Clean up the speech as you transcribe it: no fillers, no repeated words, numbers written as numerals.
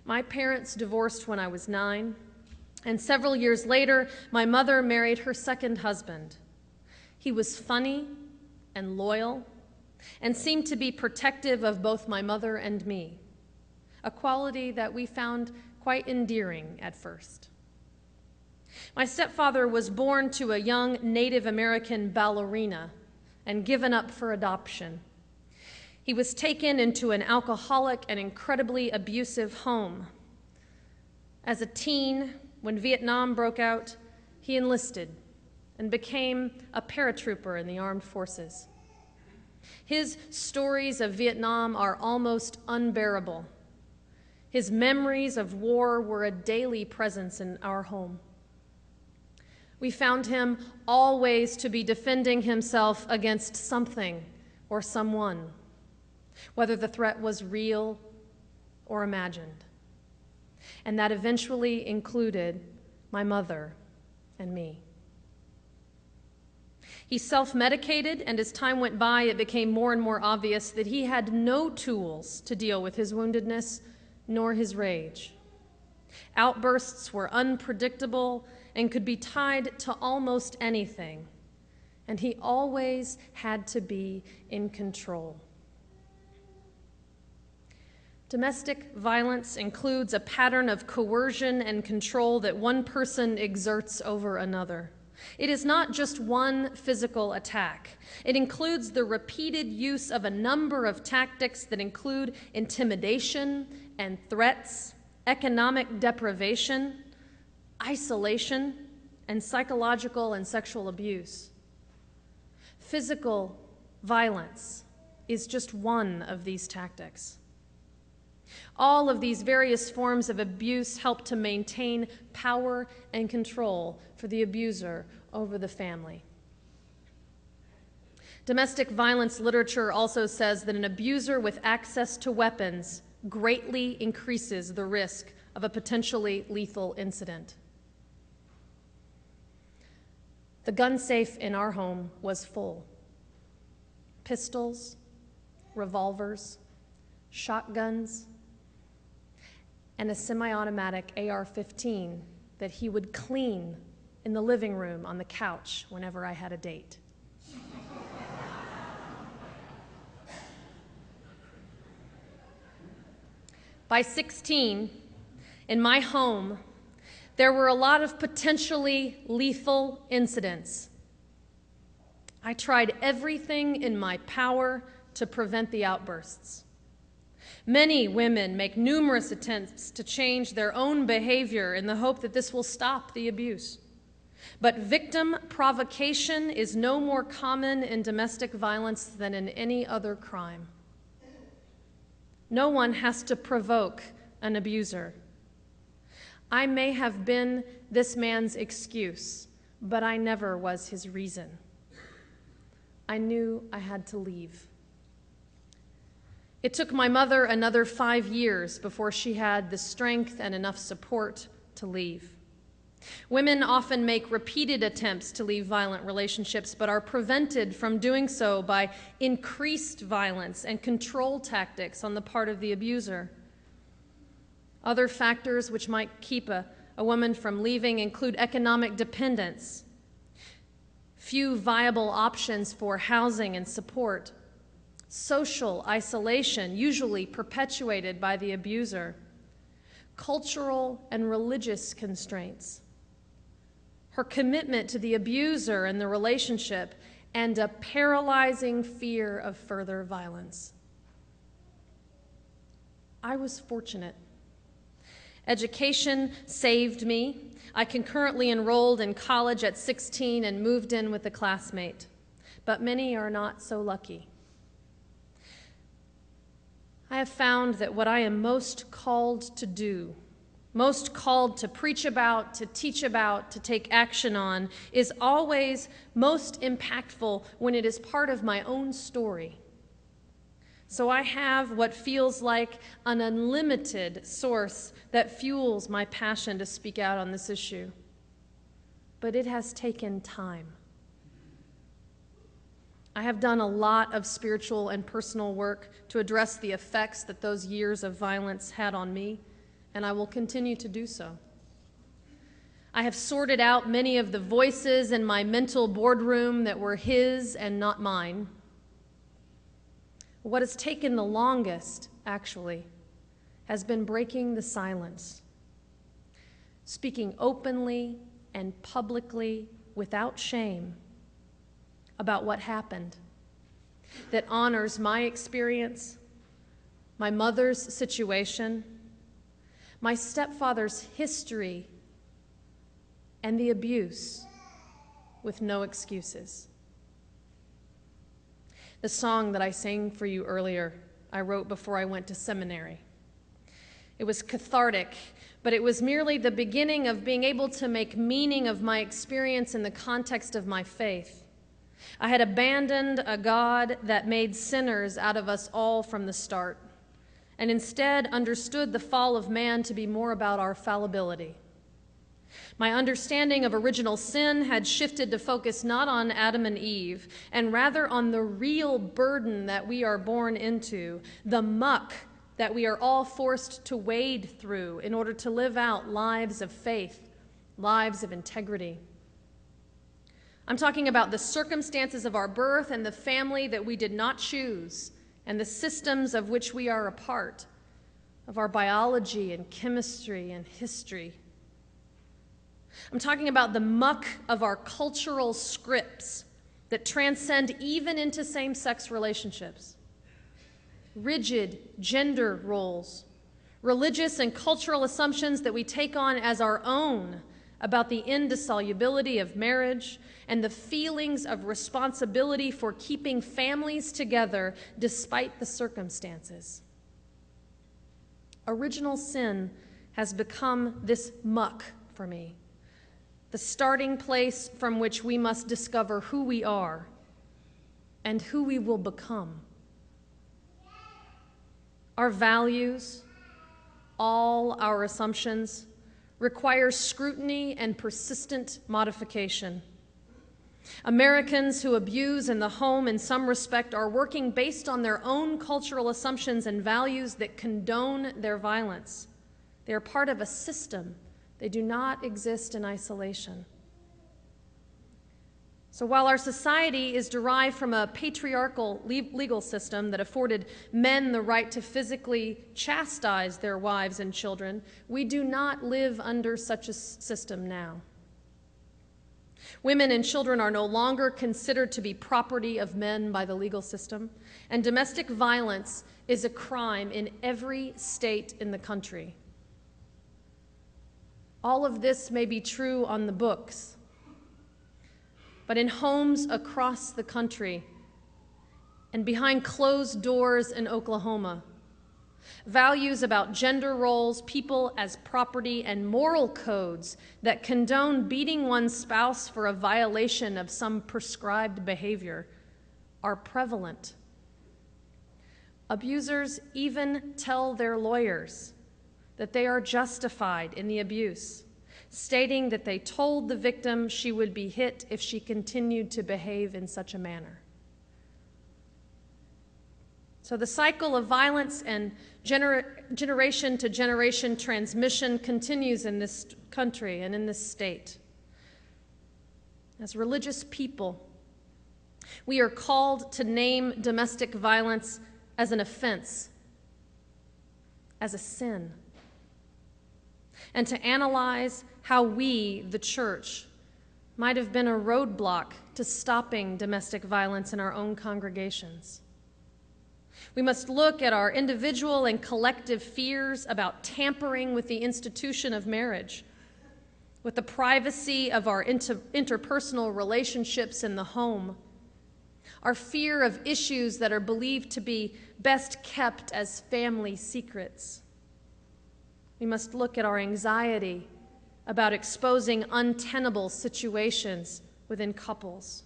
My parents divorced when I was 9, and several years later, my mother married her second husband. He was funny and loyal and seemed to be protective of both my mother and me, a quality that we found quite endearing at first. My stepfather was born to a young Native American ballerina and given up for adoption. He was taken into an alcoholic and incredibly abusive home. As a teen, when Vietnam broke out, he enlisted and became a paratrooper in the armed forces. His stories of Vietnam are almost unbearable. His memories of war were a daily presence in our home. We found him always to be defending himself against something or someone, whether the threat was real or imagined. And that eventually included my mother and me. He self-medicated, and as time went by, it became more and more obvious that he had no tools to deal with his woundedness nor his rage. Outbursts were unpredictable and could be tied to almost anything, and he always had to be in control. Domestic violence includes a pattern of coercion and control that one person exerts over another. It is not just one physical attack. It includes the repeated use of a number of tactics that include intimidation and threats, economic deprivation, isolation, and psychological and sexual abuse. Physical violence is just one of these tactics. All of these various forms of abuse help to maintain power and control for the abuser over the family. Domestic violence literature also says that an abuser with access to weapons greatly increases the risk of a potentially lethal incident. The gun safe in our home was full. Pistols, revolvers, shotguns, and a semi-automatic AR-15 that he would clean in the living room on the couch whenever I had a date. By 16, in my home, there were a lot of potentially lethal incidents. I tried everything in my power to prevent the outbursts. Many women make numerous attempts to change their own behavior in the hope that this will stop the abuse. But victim provocation is no more common in domestic violence than in any other crime. No one has to provoke an abuser. I may have been this man's excuse, but I never was his reason. I knew I had to leave. It took my mother another 5 years before she had the strength and enough support to leave. Women often make repeated attempts to leave violent relationships, but are prevented from doing so by increased violence and control tactics on the part of the abuser. Other factors which might keep a woman from leaving include economic dependence, few viable options for housing and support, social isolation, usually perpetuated by the abuser, cultural and religious constraints, her commitment to the abuser and the relationship, and a paralyzing fear of further violence. I was fortunate. Education saved me. I concurrently enrolled in college at 16 and moved in with a classmate, but many are not so lucky. I have found that what I am most called to do, most called to preach about, to teach about, to take action on, is always most impactful when it is part of my own story. So I have what feels like an unlimited source that fuels my passion to speak out on this issue. But it has taken time. I have done a lot of spiritual and personal work to address the effects that those years of violence had on me and I will continue to do so. I have sorted out many of the voices in my mental boardroom that were his and not mine. What has taken the longest, actually, has been breaking the silence, speaking openly and publicly without shame about what happened, that honors my experience, my mother's situation, my stepfather's history, and the abuse with no excuses. The song that I sang for you earlier, I wrote before I went to seminary. It was cathartic, but it was merely the beginning of being able to make meaning of my experience in the context of my faith. I had abandoned a God that made sinners out of us all from the start, and instead understood the fall of man to be more about our fallibility. My understanding of original sin had shifted to focus not on Adam and Eve, and rather on the real burden that we are born into, the muck that we are all forced to wade through in order to live out lives of faith, lives of integrity. I'm talking about the circumstances of our birth and the family that we did not choose, and the systems of which we are a part, of our biology and chemistry and history. I'm talking about the muck of our cultural scripts that transcend even into same-sex relationships. Rigid gender roles, religious and cultural assumptions that we take on as our own about the indissolubility of marriage, and the feelings of responsibility for keeping families together despite the circumstances. Original sin has become this muck for me, the starting place from which we must discover who we are and who we will become. Our values, all our assumptions, require scrutiny and persistent modification. Americans who abuse in the home in some respect are working based on their own cultural assumptions and values that condone their violence. They are part of a system. They do not exist in isolation. So while our society is derived from a patriarchal legal system that afforded men the right to physically chastise their wives and children, we do not live under such a system now. Women and children are no longer considered to be property of men by the legal system, and domestic violence is a crime in every state in the country. All of this may be true on the books, but in homes across the country and behind closed doors in Oklahoma, values about gender roles, people as property, and moral codes that condone beating one's spouse for a violation of some prescribed behavior are prevalent. Abusers even tell their lawyers that they are justified in the abuse, stating that they told the victim she would be hit if she continued to behave in such a manner. So the cycle of violence and generation to generation transmission continues in this country and in this state. As religious people, we are called to name domestic violence as an offense, as a sin, and to analyze how we, the church, might have been a roadblock to stopping domestic violence in our own congregations. We must look at our individual and collective fears about tampering with the institution of marriage, with the privacy of our interpersonal relationships in the home, our fear of issues that are believed to be best kept as family secrets. We must look at our anxiety about exposing untenable situations within couples.